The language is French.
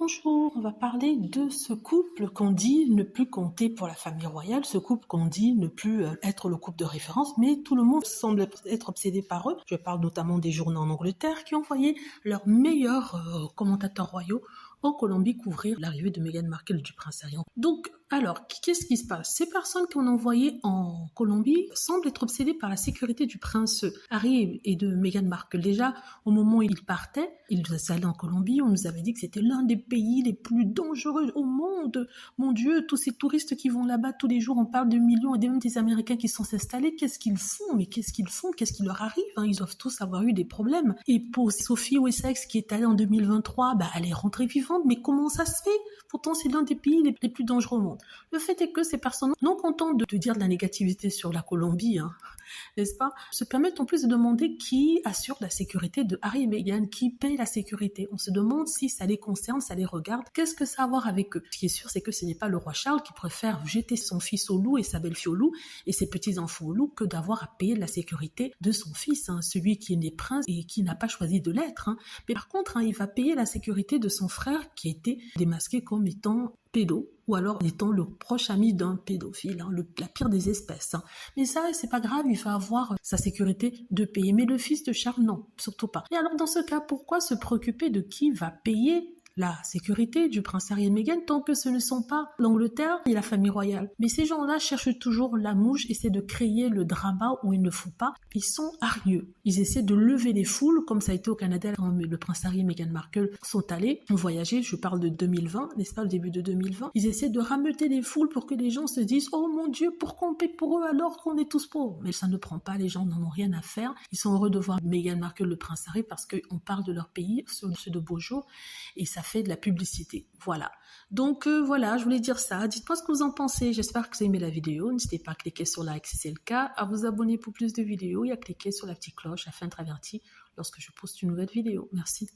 Bonjour, on va parler de ce couple qu'on dit ne plus compter pour la famille royale, ce couple qu'on dit ne plus être le couple de référence, mais tout le monde semble être obsédé par eux. Je parle notamment des journaux en Angleterre qui ont envoyé leurs meilleurs commentateurs royaux en Colombie couvrir l'arrivée de Meghan Markle et du prince Harry. Donc, alors, qu'est-ce qui se passe? Ces personnes qu'on a envoyées en Colombie semblent être obsédées par la sécurité du prince Harry et de Meghan Markle. Déjà, au moment où ils partaient, ils allaient en Colombie, on nous avait dit que c'était l'un des pays les plus dangereux au monde. Mon Dieu, tous ces touristes qui vont là-bas tous les jours, on parle de millions et même des Américains qui sont installés. Qu'est-ce qu'ils font? Mais qu'est-ce qu'ils font? Qu'est-ce qui leur arrive? Ils doivent tous avoir eu des problèmes. Et pour Sophie Wessex qui est allée en 2023, elle est rentrée vivante. Mais comment ça se fait? Pourtant, c'est l'un des pays les plus dangereux au monde. Le fait est que ces personnes, non contentes de dire de la négativité sur la Colombie, n'est-ce pas, se permettent en plus de demander qui assure la sécurité de Harry et Meghan, qui paye la sécurité. On se demande si ça les concerne, ça les regarde. Qu'est-ce que ça a à voir avec eux? Ce qui est sûr, c'est que ce n'est pas le roi Charles qui préfère jeter son fils au loup et sa belle-fille au loup et ses petits-enfants au loup que d'avoir à payer la sécurité de son fils, celui qui est né prince et qui n'a pas choisi de l'être. Mais par contre, il va payer la sécurité de son frère qui a été démasqué comme étant pédo, ou alors étant le proche ami d'un pédophile, la pire des espèces. Mais ça, c'est pas grave, il va avoir sa sécurité de payer. Mais le fils de Charles, non, surtout pas. Et alors, dans ce cas, pourquoi se préoccuper de qui va payer la sécurité du prince Harry et Meghan tant que ce ne sont pas l'Angleterre et la famille royale? Mais ces gens-là cherchent toujours la mouche, essaient de créer le drama où il ne faut pas. Ils sont hargneux. Ils essaient de lever les foules, comme ça a été au Canada quand le prince Harry et Meghan Markle sont allés voyager. Je parle de 2020, n'est-ce pas, le début de 2020. Ils essaient de rameuter les foules pour que les gens se disent « Oh mon Dieu, pourquoi on paie pour eux alors qu'on est tous pauvres ?» Mais ça ne prend pas, les gens n'en ont rien à faire. Ils sont heureux de voir Meghan Markle, le prince Harry, parce qu'on parle de leur pays, ceux de beaux jours, et ça fait de la publicité. Voilà. Donc voilà, je voulais dire ça. Dites-moi ce que vous en pensez. J'espère que vous avez aimé la vidéo. N'hésitez pas à cliquer sur like si c'est le cas, à vous abonner pour plus de vidéos et à cliquer sur la petite cloche afin d'être averti lorsque je poste une nouvelle vidéo. Merci.